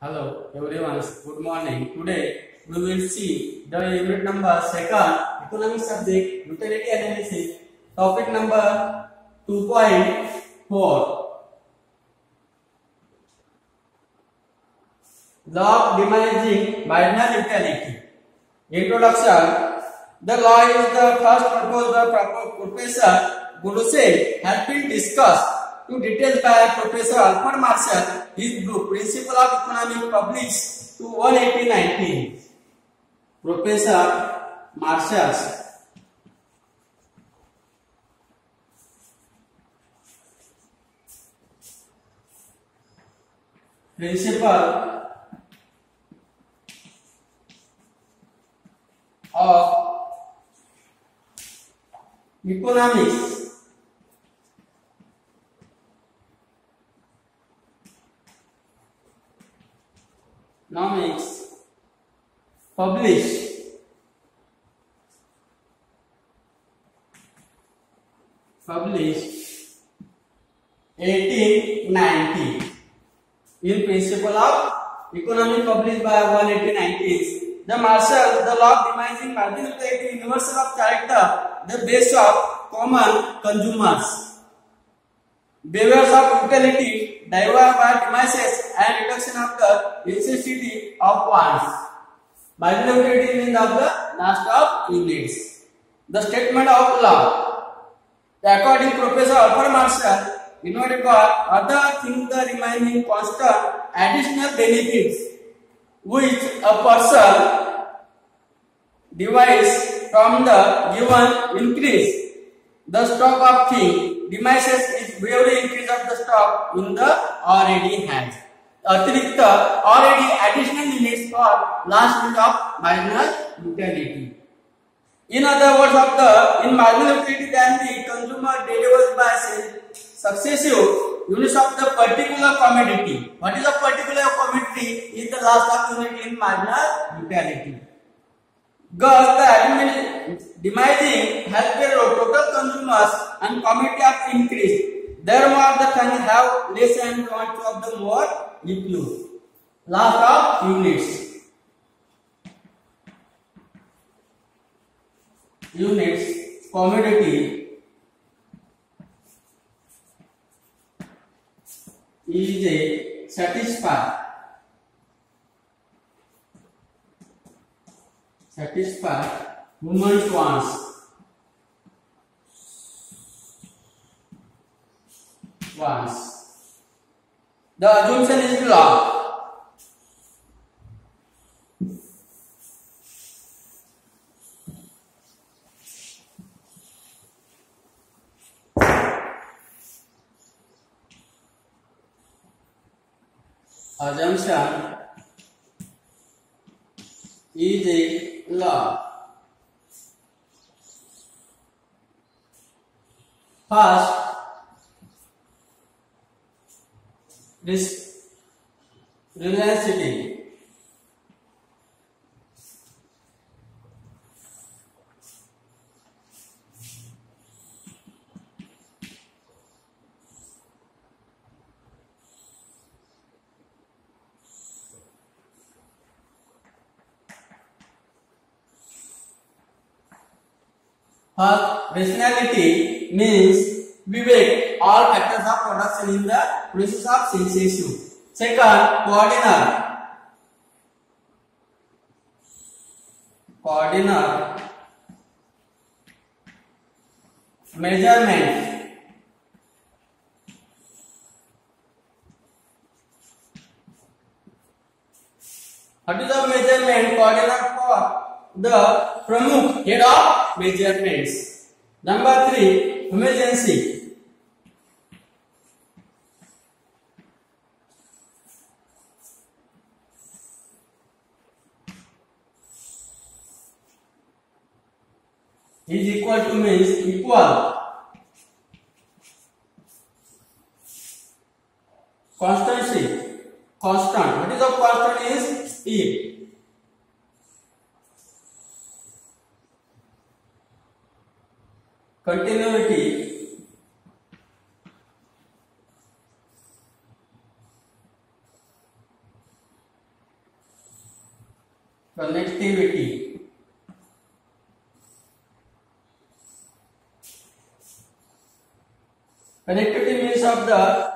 Hello everyone, good morning. Today we will see the unit number second economic subject utility analysis topic number 2.4 law of diminishing marginal utility. Introduction. The law is the first proposed by Professor Gulusen has been discussed to details by Professor Alfred Marshall. His book Principle of Economics published to 1819. Professor Marshall Principle of Economics published 1890. In Principle of Economics published by 1890, the Marshall, the law of diminishing marginal utility, universal of character, the base of common consumers. Behaviors of utility diverge by diminishes and reduction of the necessity of wants. Marginal utility means of the last of units. The statement of law. According to Professor Alfred Marshall, innovative other things the remaining constant additional benefits which a person derives from the given increase the stock of thing diminishes is every increase of the stock in the already hands. अतिरिक्त already additional units for last unit of marginal utility. In other words, in marginal utility then the consumer delivers by successive units of the particular commodity. What is a particular commodity? Is the last of unit in marginal utility. Thus, the diminishing has been total consumers and commodity of increase. Therefore, the can have less and quantity of the more include. Last of units. Commodity is a satisfy human wants. The assumption is law. Assumption is a law. First, relativity. Rationality means vivek all factors of production in the process of synthesis. Second, coordinate measurement. What is the measurement? Coordinate for the pramukh head of measurements. Number 3, emergency. Is equal to means equal. Constancy. Constant. What is the constant? Is speed. Continuity connectivity. Connectivity means of the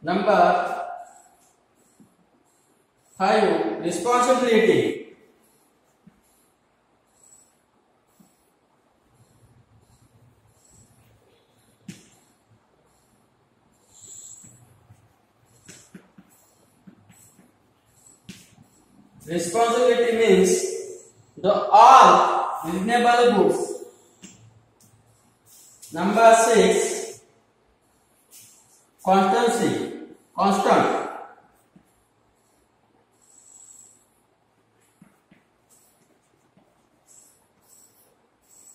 number 5, responsibility. Responsibility means the all reasonable goods. Number 6, constancy, constant.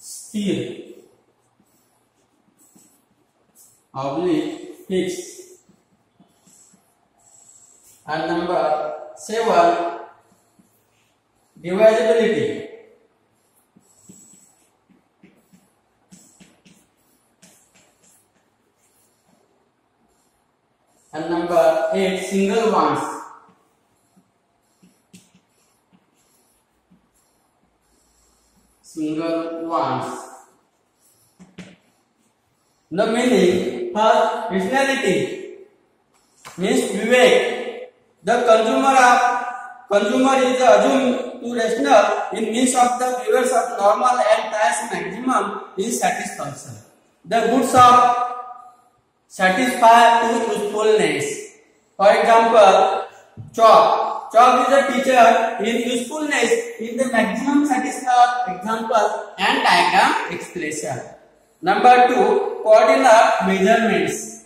Sthir, oblique, fixed. And number 7, divisibility. And number 8, single ones. Single ones. The meaning for rationality means vivek. The consumer is assumed to rational in means of the viewers of normal and price maximum in satisfaction. The goods of satisfy to usefulness. For example, chalk. Chalk is a teacher in usefulness in the maximum satisfy example and diagram expression. Number 2, coordinate measurements.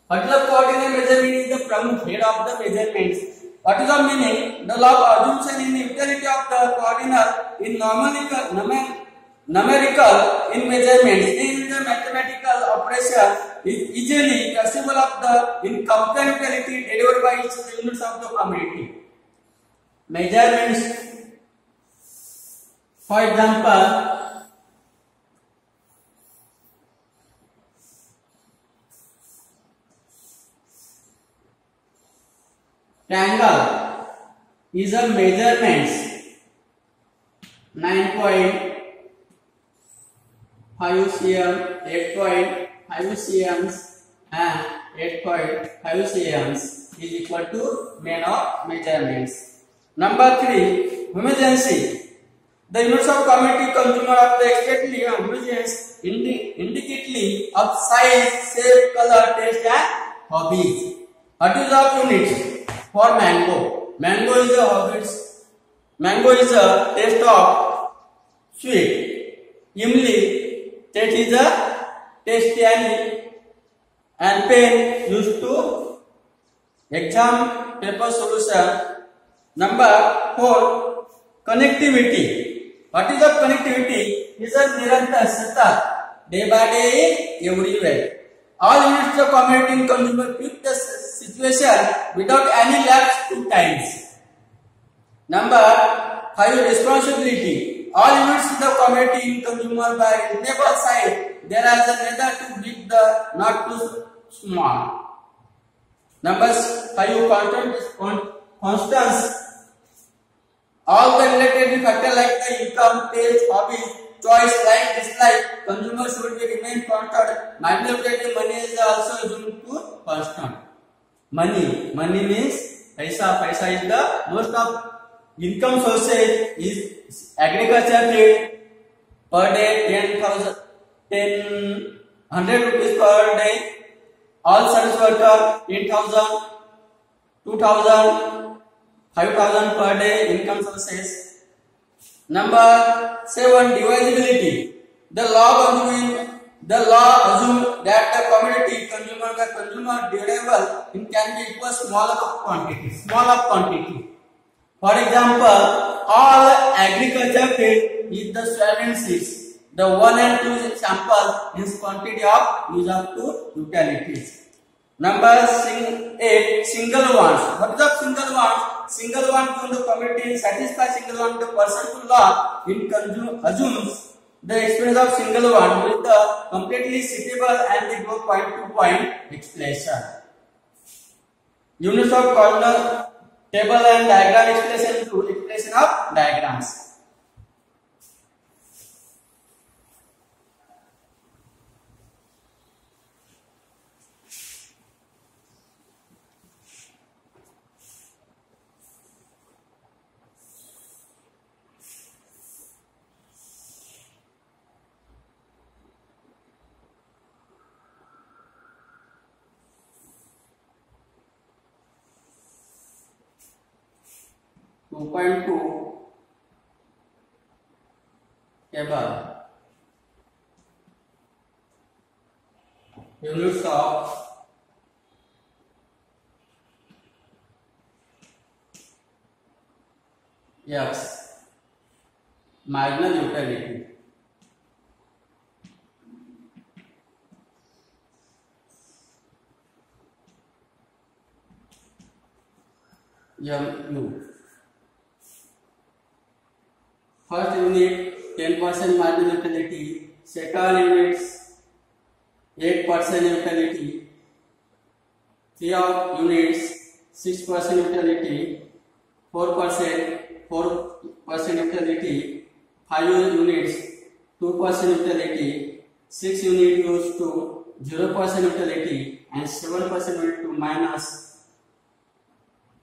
What is the coordinate measurement? Is the pramukh head of the measurements. What is the meaning? The law of assumption in the utility of the coordinate in numerical in measurements in the mathematical operation is easily possible of the in comparability delivered by each units of the community. Measurements, for example, triangle is a measurements 9.5 cm, 8.5 cm and 8.5 cm is equal to mean of measurements. Number 3, homogeneity. The units of commodity consumer of the exactly homogeneous indicatively of size, shape, color, taste and hobbies. What is the units? For mango. Mango is a hobbies. Mango is a taste of sweet. Imli, that is a taste and pen used to exam paper solution. Number 4, connectivity. What is the connectivity? Is a nirantar satat, day by day, everywhere. All units of commodity consumer fit the situation without any lapse to times. Number 5, responsibility. All units of the commodity in consumer by reasonable size. There is neither too big the not too small. Number 5, constants. All the related factors like the income, taste, hobbies, choice, like, dislike, consumer should be remain constant. Manipulative money is also assumed to constant. Money means paisa. Paisa is the most of income sources is agriculture trade. Per day 100 rupees per day. All service worker 8,000, 2,000. 5,000 per day income sources. Number 7, divisibility. The law assumes that the commodity consumer durable can be equal small of quantity. For example, all agriculture field is the soybean seeds. The 1 and 2 sample is quantity of use of 2 utilities. Number 8, single ones. What is the single ones? Single one to the community satisfy single one the person to law in assumes the experience of single one with the completely suitable and the go point to point explanation. Units of corner table and diagram explanation to explanation of diagrams. Two point two table units of X marginal utility MU. First unit 10% marginal utility, second unit 8% utility, three of units 6% utility, 4% utility, 5 units 2% utility, 6 unit used to 0% utility, and 7% unit to minus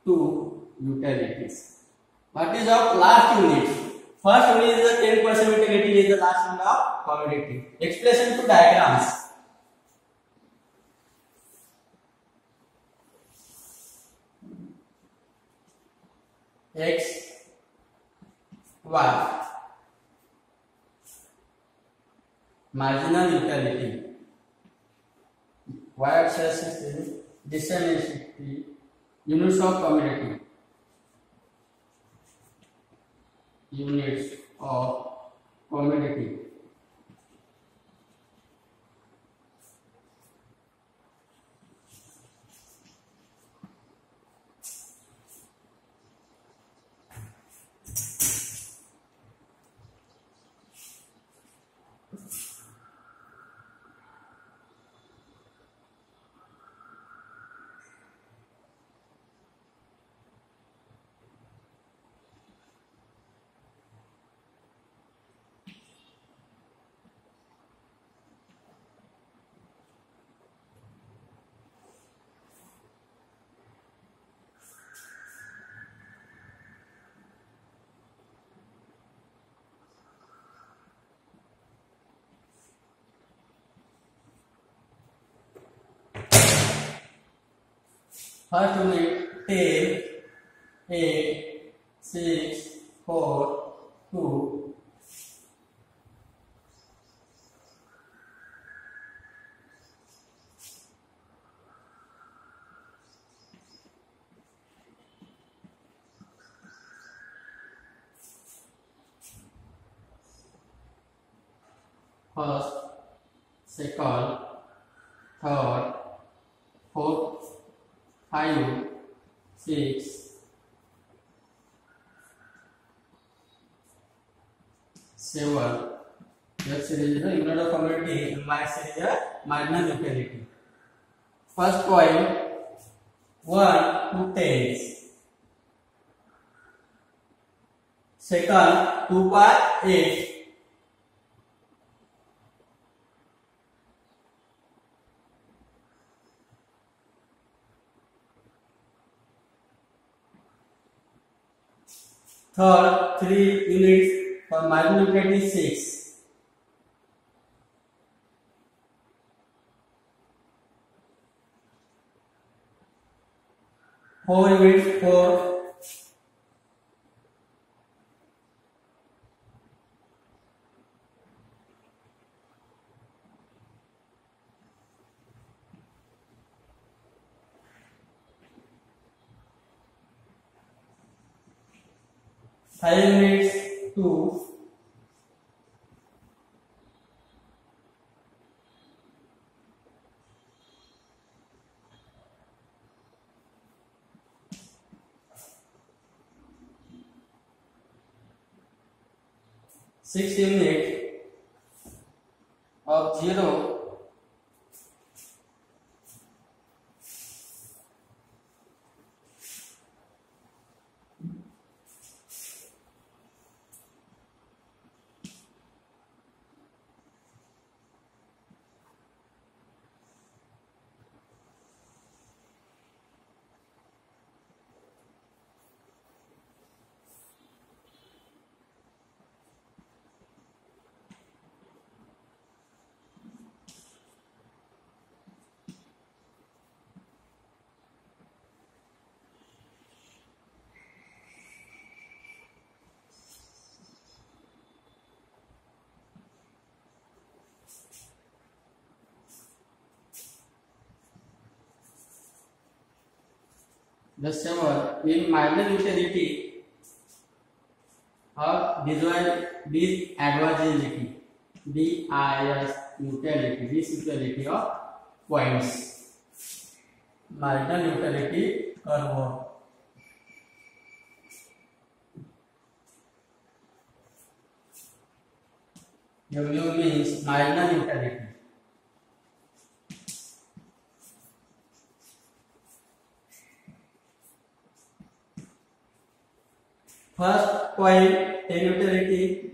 2 utilities. What is of last unit? First unit is the 10% utility, is the last unit of commodity. Explanation to diagrams. X, Y, marginal utility. Y axis is dissemination, units of commodity. Units of commodity. First unit 10, 8, 6, 4, 2. First, second, third, fourth, 5, 6, 7. X series is the unit of commodity, and Y series is the marginal utility. First point 1 to 10. Second 2 by 8. Third 3 units for marginal utility 6. Four units 4. Five units 2. 6 unit of 0 the summer in minor utility or disadvantageability, utility of points, marginal utility curve. MU means marginal utility. First point 10 utility,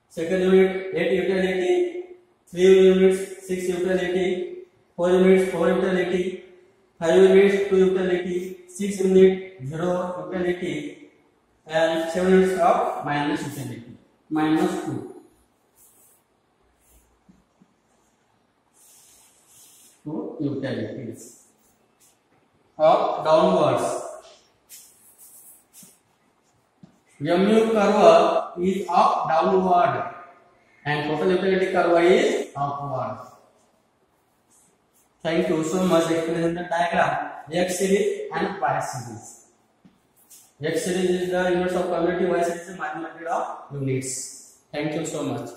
second unit 8 utility, 3 units 6 utility, 4 units 4 utility, 5 units 2 utility, 6 unit 0 utility, and 7 units of minus utility, minus 2. 2 utilities of downwards. MU curve is up downward and total utility curve is upward. Thank you so much. Explain the diagram X series and Y series. X series is the units of community, Y series is magnitude of units. Thank you so much.